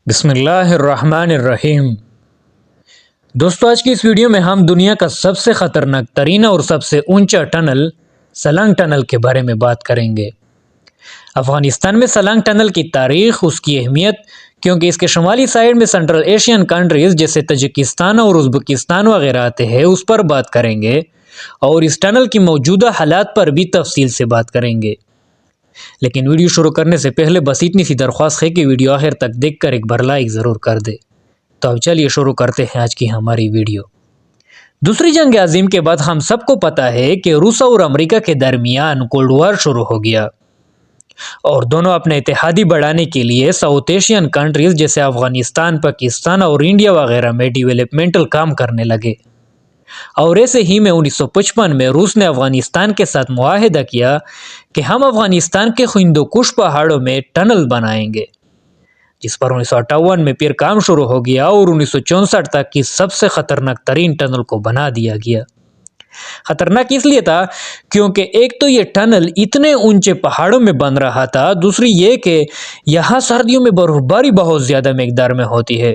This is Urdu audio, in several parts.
بسم اللہ الرحمن الرحیم۔ دوستو، آج کی اس ویڈیو میں ہم دنیا کا سب سے خطرناک ترین اور سب سے اونچا ٹنل سلانگ ٹنل کے بارے میں بات کریں گے۔ افغانستان میں سلانگ ٹنل کی تاریخ، اس کی اہمیت، کیونکہ اس کے شمالی سائیڈ میں سینٹرل ایشین کنٹریز جیسے تاجکستان اور ازبکستان وغیرہ آتے ہیں، اس پر بات کریں گے اور اس ٹنل کی موجودہ حالات پر بھی تفصیل سے بات کریں گے۔ لیکن ویڈیو شروع کرنے سے پہلے بس اتنی سی درخواست ہے کہ ویڈیو آخر تک دیکھ کر ایک بار لائک ضرور کر دے۔ تو اب چلیے شروع کرتے ہیں آج کی ہماری ویڈیو۔ دوسری جنگ عظیم کے بعد ہم سب کو پتہ ہے کہ روس اور امریکہ کے درمیان کولڈ وار شروع ہو گیا اور دونوں اپنے اتحادی بڑھانے کے لیے ساؤتھ ایشین کنٹریز جیسے افغانستان، پاکستان اور انڈیا وغیرہ میں ڈیولپمنٹل کام کرنے لگے۔ اور ایسے ہی میں 1955 میں روس نے افغانستان کے ساتھ معاہدہ کیا کہ ہم افغانستان کے ہندو کش پہاڑوں میں ٹنل بنائیں گے، جس پر 1958 میں پھر کام شروع ہو گیا اور 1964 تک کی سب سے خطرناک ترین ٹنل کو بنا دیا گیا۔ خطرناک اس لیے تھا کیونکہ ایک تو یہ ٹنل اتنے اونچے پہاڑوں میں بن رہا تھا، دوسری یہ کہ یہاں سردیوں میں برف باری بہت زیادہ مقدار میں ہوتی ہے،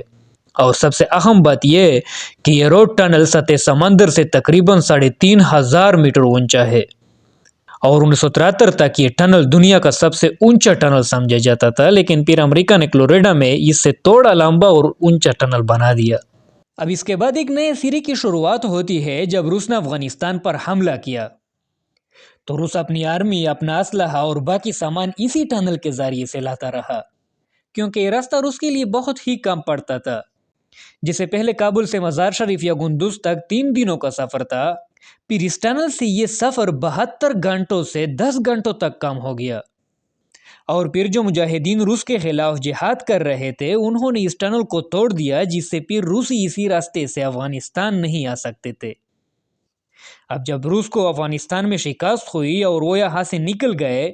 اور سب سے اہم بات یہ کہ یہ روڈ ٹنل سطح سمندر سے تقریباً 3500 میٹر اونچا ہے، اور 1973 تک یہ ٹنل دنیا کا سب سے اونچا ٹنل سمجھا جاتا تھا، لیکن پھر امریکہ نے فلوریڈا میں اس سے تھوڑا لمبا اور اونچا ٹنل بنا دیا۔ اب اس کے بعد ایک نئے سرے کی شروعات ہوتی ہے جب روس نے افغانستان پر حملہ کیا، تو روس اپنی آرمی، اپنا اسلحہ اور باقی سامان اسی ٹنل کے ذریعے سے لاتا رہا، کیونکہ یہ راستہ روس کے لیے بہت ہی کم پڑتا تھا۔ جسے پہلے کابل سے مزار شریف یا گندوز تک 3 دنوں کا سفر تھا، پھر اس ٹنل سے یہ سفر 72 گھنٹوں سے 10 گھنٹوں تک کم ہو گیا۔ اور پھر جو مجاہدین روس کے خلاف جہاد کر رہے تھے، انہوں نے اس ٹنل کو توڑ دیا، جس سے پھر روسی اسی راستے سے افغانستان نہیں آ سکتے تھے۔ اب جب روس کو افغانستان میں شکست ہوئی اور وہ یہاں سے نکل گئے،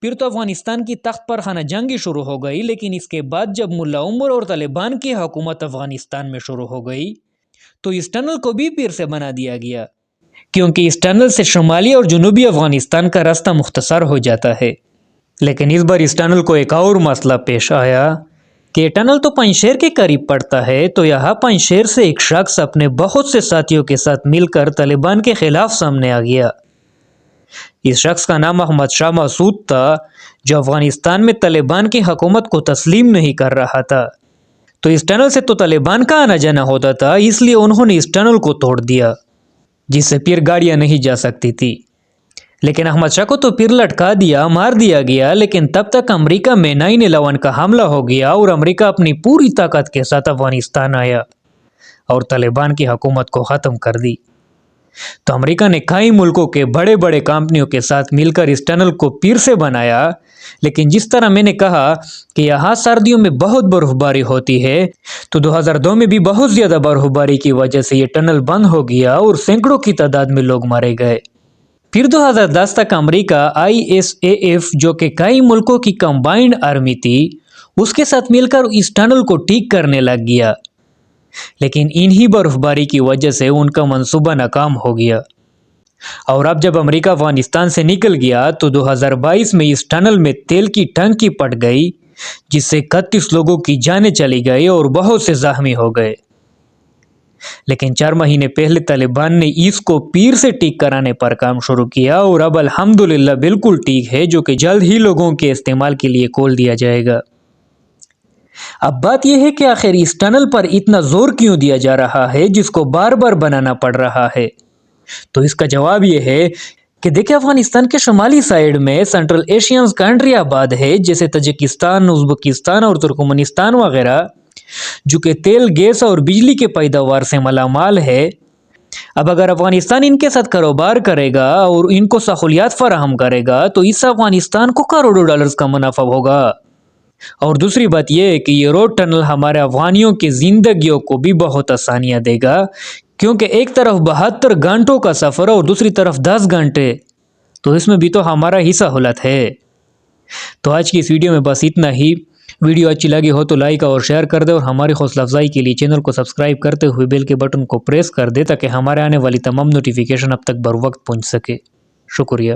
پھر تو افغانستان کی تخت پر خانہ جنگی شروع ہو گئی۔ لیکن اس کے بعد جب ملا عمر اور طالبان کی حکومت افغانستان میں شروع ہو گئی، تو اس ٹنل کو بھی پھر سے بنا دیا گیا، کیونکہ اس ٹنل سے شمالی اور جنوبی افغانستان کا راستہ مختصر ہو جاتا ہے۔ لیکن اس بار اس ٹنل کو ایک اور مسئلہ پیش آیا کہ یہ ٹنل تو پنجشیر کے قریب پڑتا ہے، تو یہاں پنجشیر سے ایک شخص اپنے بہت سے ساتھیوں کے ساتھ مل کر طالبان کے خلاف سامنے آ گیا۔ اس شخص کا نام احمد شاہ مسعود تھا، جو افغانستان میں طالبان کی حکومت کو تسلیم نہیں کر رہا تھا۔ تو اس ٹنل سے تو طالبان کا آنا جانا ہوتا تھا، اس لیے انہوں نے اس ٹنل کو توڑ دیا، جس سے پھر گاڑیاں نہیں جا سکتی تھی۔ لیکن احمد شاہ کو تو پھر لٹکا دیا، مار دیا گیا۔ لیکن تب تک امریکہ میں 9/11 کا حملہ ہو گیا اور امریکہ اپنی پوری طاقت کے ساتھ افغانستان آیا اور طالبان کی حکومت کو ختم کر دی۔ تو امریکہ نے کئی ملکوں کے بڑے بڑے کمپنیوں کے ساتھ مل کر اس ٹنل کو پھر سے بنایا۔ لیکن جس طرح میں نے کہا کہ یہاں سردیوں میں بہت برف باری ہوتی ہے، تو 2002 میں بھی بہت زیادہ برف باری کی وجہ سے یہ ٹنل بند ہو گیا اور سینکڑوں کی تعداد میں لوگ مارے گئے۔ پھر 2010 تک امریکہ ISAF، جو کہ کئی ملکوں کی کمبائنڈ آرمی تھی، اس کے ساتھ مل کر اس ٹنل کو ٹھیک کرنے لگ گیا۔ لیکن انہی برف باری کی وجہ سے ان کا منصوبہ ناکام ہو گیا، اور اب جب امریکہ افغانستان سے نکل گیا تو 2022 میں اس ٹنل میں تیل کی ٹنکی پھٹ گئی، جس سے 31 لوگوں کی جانیں چلی گئی اور بہت سے زخمی ہو گئے۔ لیکن 4 مہینے پہلے طالبان نے اس کو پیر سے ٹھیک کرانے پر کام شروع کیا، اور اب الحمدللہ بالکل ٹھیک ہے، جو کہ جلد ہی لوگوں کے استعمال کے لیے کھول دیا جائے گا۔ اب بات یہ ہے کہ آخر اس ٹنل پر اتنا زور کیوں دیا جا رہا ہے، جس کو بار بار بنانا پڑ رہا ہے؟ تو اس کا جواب یہ ہے کہ دیکھیں، افغانستان کے شمالی سائیڈ میں سینٹرل ایشین کنٹری آباد ہے، جیسے تاجکستان، ازبکستان اور ترکمانستان وغیرہ، جو کہ تیل، گیس اور بجلی کے پیداوار سے مالا مال ہے۔ اب اگر افغانستان ان کے ساتھ کاروبار کرے گا اور ان کو سہولیات فراہم کرے گا، تو اس سے افغانستان کو کروڑوں ڈالرز کا منافع ہوگا۔ اور دوسری بات یہ ہے کہ یہ روڈ ٹنل ہمارے افغانیوں کی زندگیوں کو بھی بہت آسانیاں دے گا، کیونکہ ایک طرف 72 گھنٹوں کا سفر اور دوسری طرف 10 گھنٹے، تو اس میں بھی تو ہمارا ہی سہولت ہے۔ تو آج کی اس ویڈیو میں بس اتنا ہی۔ ویڈیو اچھی لگی ہو تو لائک اور شیئر کر دے، اور ہماری حوصلہ افزائی کے لیے چینل کو سبسکرائب کرتے ہوئے بیل کے بٹن کو پریس کر دے، تاکہ ہمارے آنے والی تمام نوٹیفیکیشن اب تک بر وقت پہنچ سکے۔ شکریہ۔